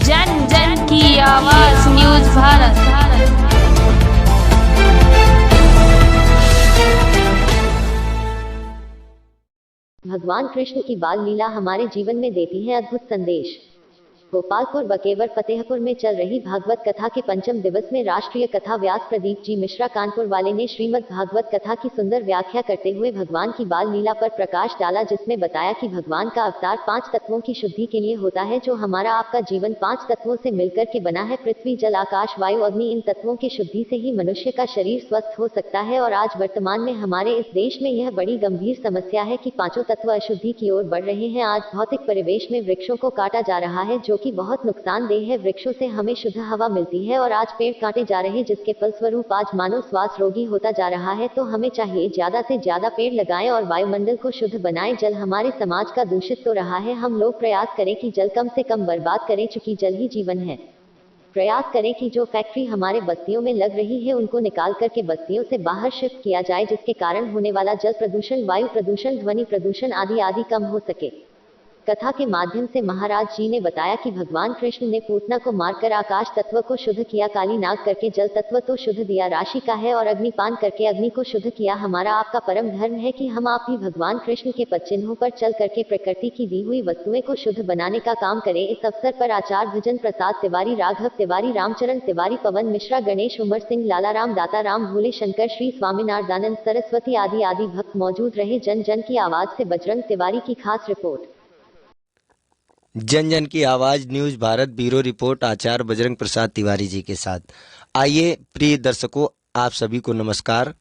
जन जन की आवाज न्यूज भारत। भगवान कृष्ण की बाल लीला हमारे जीवन में देती है अद्भुत संदेश। गोपालपुर बकेवर फतेहपुर में चल रही भागवत कथा के पंचम दिवस में राष्ट्रीय कथा व्यास प्रदीप जी मिश्रा कानपुर वाले ने श्रीमद् भागवत कथा की सुंदर व्याख्या करते हुए भगवान की बाल लीला पर प्रकाश डाला, जिसमें बताया कि भगवान का अवतार 5 तत्वों की शुद्धि के लिए होता है। जो हमारा आपका जीवन 5 तत्वों से मिलकर के बना है। पृथ्वी, जल, आकाश, वायु, अग्नि, इन तत्वों की शुद्धि से ही मनुष्य का शरीर स्वस्थ हो सकता है। और आज वर्तमान में हमारे इस देश में यह बड़ी गंभीर समस्या है कि 5 तत्व अशुद्धि की ओर बढ़ रहे हैं। आज भौतिक परिवेश में वृक्षों को काटा जा रहा है, जो कि बहुत नुकसानदेह है। वृक्षों से हमें शुद्ध हवा मिलती है और आज पेड़ काटे जा रहे हैं, जिसके फलस्वरूप आज मानव श्वास रोगी होता जा रहा है। तो हमें चाहिए ज्यादा से ज्यादा पेड़ लगाएं और वायुमंडल को शुद्ध बनाएं। जल हमारे समाज का दूषित तो रहा है, हम लोग प्रयास करें कि जल कम से कम बर्बाद करें, चूंकि जल ही जीवन है। प्रयास करें कि जो फैक्ट्री हमारे बस्तियों में लग रही है उनको निकाल करके बस्तियों से बाहर शिफ्ट किया जाए, जिसके कारण होने वाला जल प्रदूषण, वायु प्रदूषण, ध्वनि प्रदूषण आदि कम हो सके। कथा के माध्यम से महाराज जी ने बताया कि भगवान कृष्ण ने पूतना को मारकर आकाश तत्व को शुद्ध किया, काली नाग करके जल तत्व तो शुद्ध दिया राशि का है, और अग्निपान करके अग्नि को शुद्ध किया। हमारा आपका परम धर्म है कि हम आप भी भगवान कृष्ण के पद चिन्हों पर चल करके प्रकृति की दी हुई वस्तुएं को शुद्ध बनाने का काम करें। इस अवसर पर आचार्य भजन प्रसाद तिवारी, राघव तिवारी, रामचरण तिवारी, पवन मिश्रा, गणेश, उमर सिंह, लालाराम, दाताराम, भोले शंकर, श्री स्वामीनारायण सरस्वती आदि भक्त मौजूद रहे। जन जन की आवाज से बजरंग तिवारी की खास रिपोर्ट। जन जन की आवाज न्यूज भारत ब्यूरो रिपोर्ट आचार्य बजरंग प्रसाद तिवारी जी के साथ। आइए प्रिय दर्शकों, आप सभी को नमस्कार।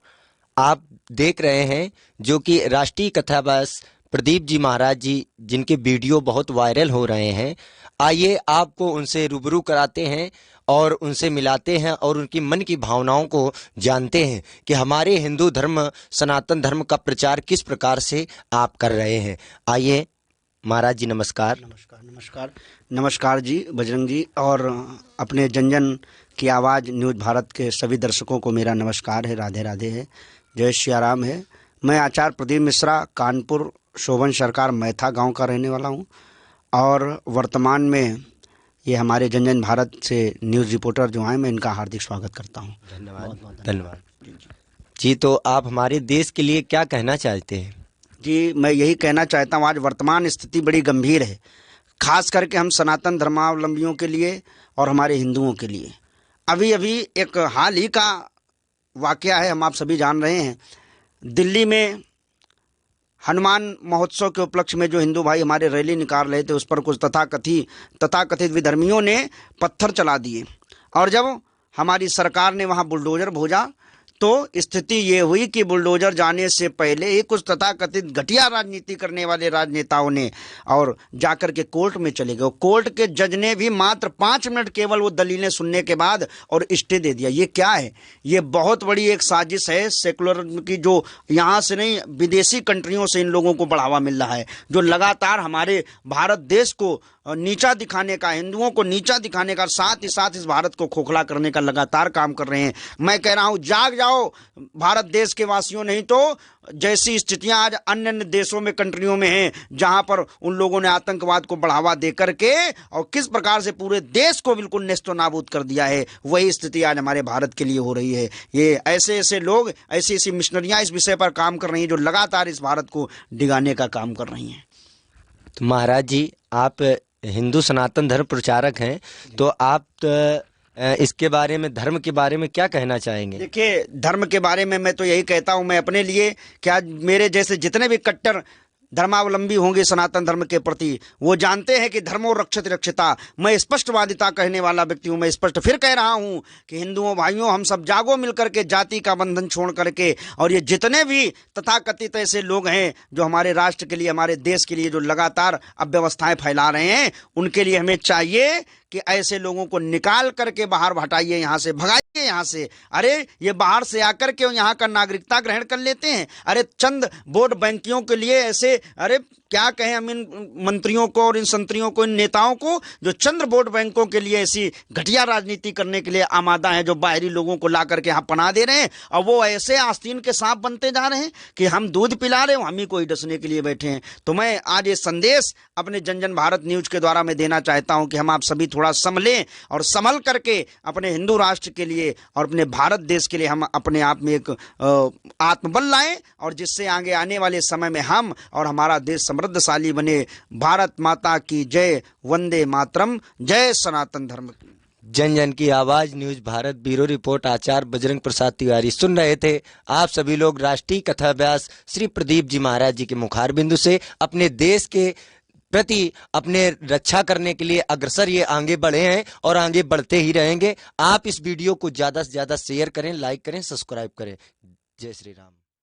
आप देख रहे हैं जो कि राष्ट्रीय कथाव्यास प्रदीप जी महाराज जी, जिनके वीडियो बहुत वायरल हो रहे हैं। आइए आपको उनसे रूबरू कराते हैं और उनसे मिलाते हैं और उनकी मन की भावनाओं को जानते हैं कि हमारे हिंदू धर्म, सनातन धर्म का प्रचार किस प्रकार से आप कर रहे हैं। आइए महाराज जी, नमस्कार। नमस्कार जी बजरंग जी, और अपने जन जन की आवाज़ न्यूज़ भारत के सभी दर्शकों को मेरा नमस्कार है, राधे राधे है, जय सियाराम है। मैं आचार्य प्रदीप मिश्रा कानपुर शोभन सरकार मैथा गांव का रहने वाला हूं, और वर्तमान में ये हमारे जन जन भारत से न्यूज़ रिपोर्टर जो हैं, मैं इनका हार्दिक स्वागत करता हूं। धन्यवाद जी। तो आप हमारे देश के लिए क्या कहना चाहते हैं? जी, मैं यही कहना चाहता हूँ, आज वर्तमान स्थिति बड़ी गंभीर है, खास करके हम सनातन धर्मावलंबियों के लिए और हमारे हिंदुओं के लिए। अभी एक हाल ही का वाकया है, हम आप सभी जान रहे हैं। दिल्ली में हनुमान महोत्सव के उपलक्ष्य में जो हिंदू भाई हमारे रैली निकाल रहे थे, उस पर कुछ तथाकथित विधर्मियों ने पत्थर चला दिए, और जब हमारी सरकार ने वहाँ बुलडोजर भेजा तो स्थिति ये हुई कि बुलडोजर जाने से पहले ही कुछ तथाकथित घटिया राजनीति करने वाले राजनेताओं ने और जाकर के कोर्ट में चले गए। कोर्ट के जज ने भी मात्र 5 मिनट केवल वो दलीलें सुनने के बाद और स्टे दे दिया। ये क्या है? ये बहुत बड़ी एक साजिश है सेकुलरिज्म की, जो यहाँ से नहीं विदेशी कंट्रियों से इन लोगों को बढ़ावा मिल रहा है, जो लगातार हमारे भारत देश को नीचा दिखाने का, हिंदुओं को नीचा दिखाने का, साथ ही साथ इस भारत को खोखला करने का लगातार काम कर रहे हैं। मैं कह रहा हूं, जाग जाओ भारत देश के वासियों, नहीं तो जैसी स्थितियां आज अन्य देशों में, कंट्रियों में हैं, जहां पर उन लोगों ने आतंकवाद को बढ़ावा दे करके और किस प्रकार से पूरे देश को बिल्कुल नेस्तो नाबूद कर दिया है, वही स्थिति आज हमारे भारत के लिए हो रही है। ये ऐसे लोग, ऐसी मिशनरियां इस विषय पर काम कर रही हैं, जो लगातार इस भारत को डिगाने का काम कर रही हैं। तो महाराज जी, आप हिंदू सनातन धर्म प्रचारक हैं, तो आप इसके बारे में, धर्म के बारे में क्या कहना चाहेंगे? देखिए, धर्म के बारे में मैं तो यही कहता हूं, मैं अपने लिए, क्या मेरे जैसे जितने भी कट्टर धर्मावलंबी होंगे सनातन धर्म के प्रति, वो जानते हैं कि धर्मो रक्षित रक्षिता। मैं स्पष्टवादिता कहने वाला व्यक्ति हूँ। मैं स्पष्ट फिर कह रहा हूँ कि हिंदुओं भाइयों, हम सब जागो मिलकर के, जाति का बंधन छोड़ करके, और ये जितने भी तथाकथित ऐसे लोग हैं जो हमारे राष्ट्र के लिए, हमारे देश के लिए जो लगातार अव्यवस्थाएं फैला रहे हैं, उनके लिए हमें चाहिए कि ऐसे लोगों को निकाल करके बाहर हटाइए, यहाँ से भगाइए यहाँ से। अरे ये बाहर से आकर के यहाँ का नागरिकता ग्रहण कर लेते हैं। अरे चंद वोट बैंकियों के लिए ऐसे, अरे क्या कहें हम इन मंत्रियों को और इन संतरियों को, इन नेताओं को जो चंद्र वोट बैंकों के लिए ऐसी घटिया राजनीति करने के लिए आमादा है, जो बाहरी लोगों को ला करके यहाँ पना दे रहे हैं और वो ऐसे आस्तीन के सांप बनते जा रहे हैं कि हम दूध पिला रहे हो, हम ही कोई डसने के लिए बैठे हैं। तो मैं आज ये संदेश अपने जन जन भारत न्यूज के द्वारा मैं देना चाहता हूं कि हम आप सभी थोड़ा संभलें और संभल करके अपने हिंदू राष्ट्र के लिए और अपने भारत देश के लिए हम अपने आप में एक आत्मबल लाएं, और जिससे आगे आने वाले समय में हम और हमारा देश समृद्धशाली बने। भारत माता की जय, वंदे मातरम, जय सनातन धर्म की। जन जन की आवाज न्यूज भारत ब्यूरो रिपोर्ट आचार्य बजरंग प्रसाद तिवारी सुन रहे थे। आप सभी लोग राष्ट्रीय कथा व्यास श्री प्रदीप जी महाराज जी के मुखार बिंदु से अपने देश के प्रति अपने रक्षा करने के लिए अग्रसर ये आगे बढ़े हैं और आगे बढ़ते ही रहेंगे। आप इस वीडियो को ज्यादा से ज्यादा शेयर करें, लाइक करें, सब्सक्राइब करें। जय श्री राम।